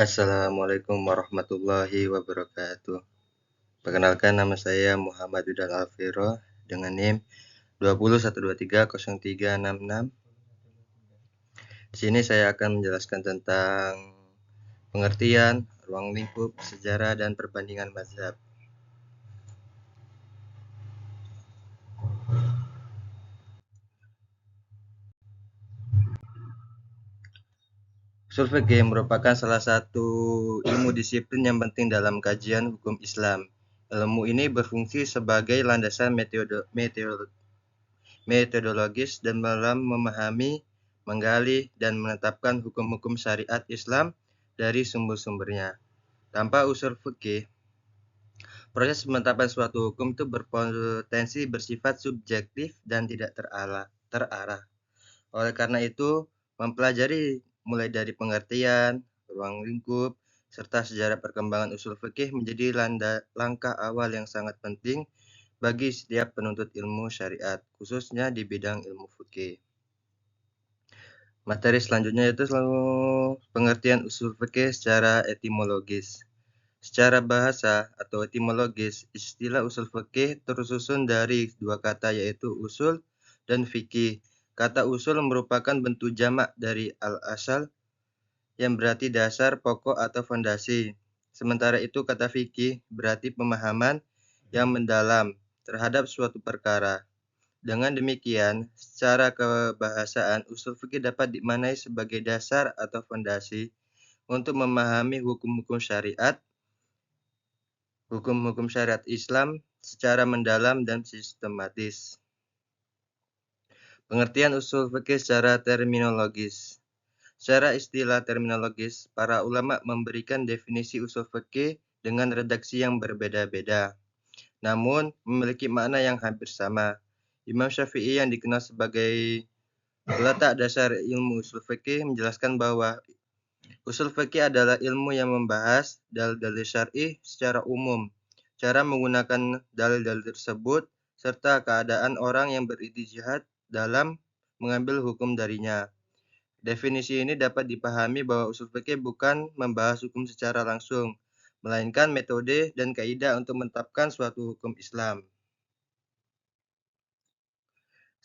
Assalamualaikum warahmatullahi wabarakatuh. Perkenalkan, nama saya Muhammad Yudal Alviro dengan NIM 201230366. Di sini saya akan menjelaskan tentang pengertian, ruang lingkup, sejarah, dan perbandingan mazhab. Ushul fikih merupakan salah satu ilmu disiplin yang penting dalam kajian hukum Islam. Ilmu ini berfungsi sebagai landasan metodologis dan dalam memahami, menggali, dan menetapkan hukum-hukum syariat Islam dari sumber-sumbernya. Tanpa usul fikih, proses penetapan suatu hukum itu berpotensi bersifat subjektif dan tidak terarah. Oleh karena itu, mempelajari mulai dari pengertian, ruang lingkup, serta sejarah perkembangan usul fikih menjadi langkah awal yang sangat penting bagi setiap penuntut ilmu syariat, khususnya di bidang ilmu fikih. Materi selanjutnya itu selalu pengertian usul fikih secara etimologis. Secara bahasa atau etimologis, istilah usul fikih tersusun dari dua kata yaitu usul dan fikih. Kata usul merupakan bentuk jamak dari al-asal yang berarti dasar, pokok, atau fondasi. Sementara itu kata fikih berarti pemahaman yang mendalam terhadap suatu perkara. Dengan demikian, secara kebahasaan, usul fikih dapat dimaknai sebagai dasar atau fondasi untuk memahami hukum-hukum syariat Islam secara mendalam dan sistematis. Pengertian usul fikih secara terminologis. Secara istilah terminologis, para ulama memberikan definisi usul fikih dengan redaksi yang berbeda-beda, namun memiliki makna yang hampir sama. Imam Syafi'i yang dikenal sebagai peletak dasar ilmu usul fikih menjelaskan bahwa usul fikih adalah ilmu yang membahas dalil-dalil syar'i secara umum, cara menggunakan dalil-dalil tersebut, serta keadaan orang yang berijtihad dalam mengambil hukum darinya. Definisi ini dapat dipahami bahwa usul fikih bukan membahas hukum secara langsung, melainkan metode dan kaidah untuk menetapkan suatu hukum Islam.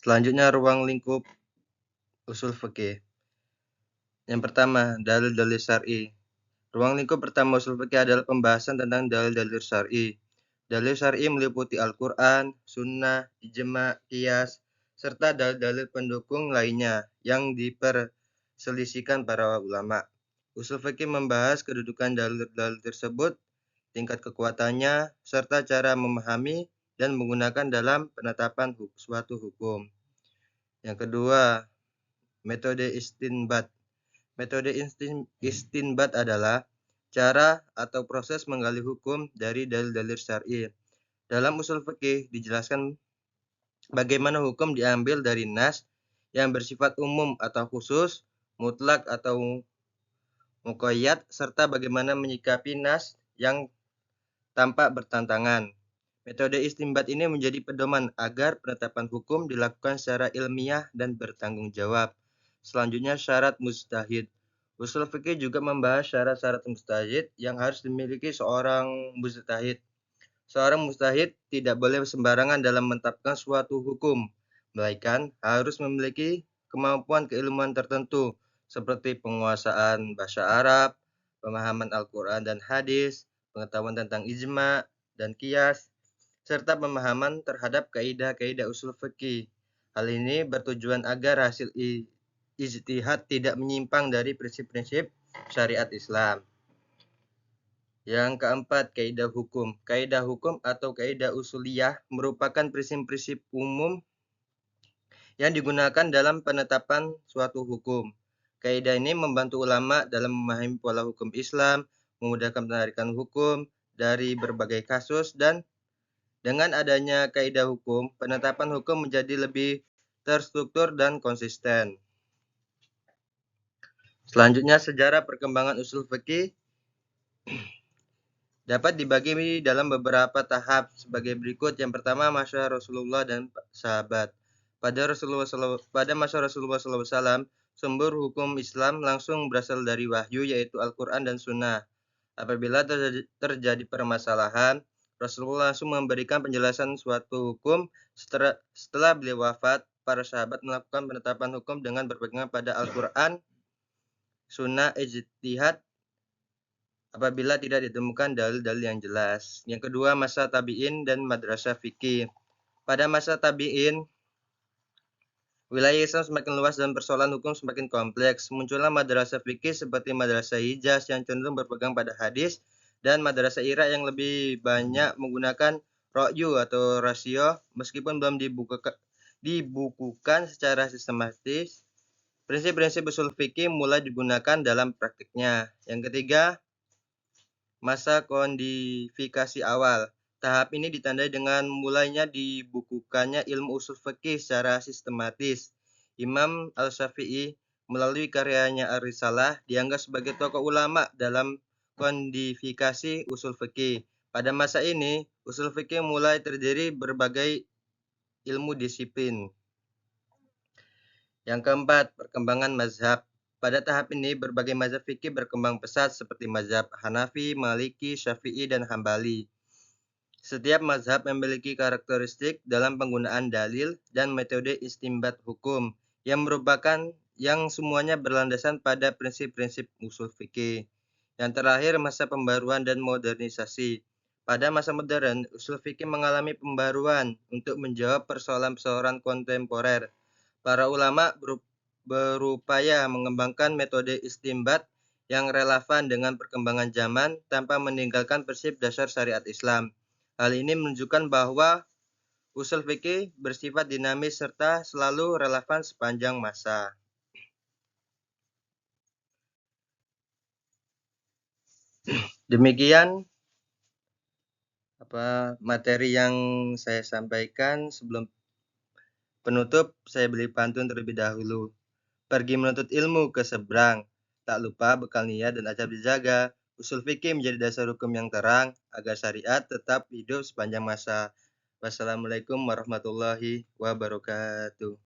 Selanjutnya, ruang lingkup usul fikih. Yang pertama, dalil-dalil syar'i. Ruang lingkup pertama usul fikih adalah pembahasan tentang dalil-dalil syar'i. Dalil syar'i meliputi Al-Quran, Sunnah, Ijma', Qiyas, serta dalil-dalil pendukung lainnya yang diperselisihkan para ulama. Usul fikih membahas kedudukan dalil-dalil tersebut, tingkat kekuatannya, serta cara memahami dan menggunakan dalam penetapan suatu hukum. Yang kedua, metode istinbat. Metode istinbat adalah cara atau proses menggali hukum dari dalil-dalil syar'i. Dalam usul fikih dijelaskan bagaimana hukum diambil dari nas yang bersifat umum atau khusus, mutlak atau muqayyad, serta bagaimana menyikapi nas yang tampak bertentangan. Metode istinbat ini menjadi pedoman agar penetapan hukum dilakukan secara ilmiah dan bertanggung jawab. Selanjutnya, syarat mujtahid. Usul fikih juga membahas syarat-syarat mujtahid yang harus dimiliki seorang mujtahid. Seorang mujtahid tidak boleh sembarangan dalam menetapkan suatu hukum, melainkan harus memiliki kemampuan keilmuan tertentu seperti penguasaan bahasa Arab, pemahaman Al-Quran dan hadis, pengetahuan tentang ijma' dan qiyas, serta pemahaman terhadap kaidah-kaidah usul fikih. Hal ini bertujuan agar hasil ijtihad tidak menyimpang dari prinsip-prinsip syariat Islam. Yang keempat, kaidah hukum. Kaidah hukum atau kaidah usuliyah merupakan prinsip-prinsip umum yang digunakan dalam penetapan suatu hukum. Kaidah ini membantu ulama dalam memahami pola hukum Islam, memudahkan penarikan hukum dari berbagai kasus, dan dengan adanya kaidah hukum, penetapan hukum menjadi lebih terstruktur dan konsisten. Selanjutnya, sejarah perkembangan usul fikih dapat dibagi dalam beberapa tahap sebagai berikut. Yang pertama, masa Rasulullah dan sahabat. Pada masa Rasulullah SAW, sumber hukum Islam langsung berasal dari wahyu, yaitu Al-Quran dan Sunnah. Apabila terjadi permasalahan, Rasulullah langsung memberikan penjelasan suatu hukum. Setelah beliau wafat, para sahabat melakukan penetapan hukum dengan berpegang pada Al-Quran, Sunnah, ijtihad, apabila tidak ditemukan dalil-dalil yang jelas. Yang kedua, masa tabi'in dan madrasah fikih. Pada masa tabi'in, wilayah Islam semakin luas dan persoalan hukum semakin kompleks. Muncullah madrasah fikih seperti madrasah Hijaz yang cenderung berpegang pada hadis, dan madrasah Irak yang lebih banyak menggunakan ra'yu atau rasio. Meskipun belum dibukukan secara sistematis, prinsip-prinsip usul fikih mulai digunakan dalam praktiknya. Yang ketiga, masa kodifikasi awal. Tahap ini ditandai dengan mulainya dibukukannya ilmu usul fikih secara sistematis. Imam Al-Syafi'i melalui karyanya Ar-Risalah dianggap sebagai tokoh ulama dalam kodifikasi usul fikih. Pada masa ini, usul fikih mulai terdiri berbagai ilmu disiplin. Yang keempat, perkembangan mazhab. Pada tahap ini, berbagai mazhab fikih berkembang pesat seperti mazhab Hanafi, Maliki, Syafi'i, dan Hambali. Setiap mazhab memiliki karakteristik dalam penggunaan dalil dan metode istinbat hukum yang semuanya berlandasan pada prinsip-prinsip usul fikih. Yang terakhir, masa pembaruan dan modernisasi. Pada masa modern, usul fikih mengalami pembaruan untuk menjawab persoalan-persoalan kontemporer. Para ulama berupaya mengembangkan metode istinbat yang relevan dengan perkembangan zaman tanpa meninggalkan prinsip dasar syariat Islam. Hal ini menunjukkan bahwa usul fikih bersifat dinamis serta selalu relevan sepanjang masa. Demikian materi yang saya sampaikan. Sebelum penutup, saya beri pantun terlebih dahulu. Pergi menuntut ilmu ke seberang, tak lupa bekal niat dan adab dijaga. Usul fikih menjadi dasar hukum yang terang, agar syariat tetap hidup sepanjang masa. Wassalamualaikum warahmatullahi wabarakatuh.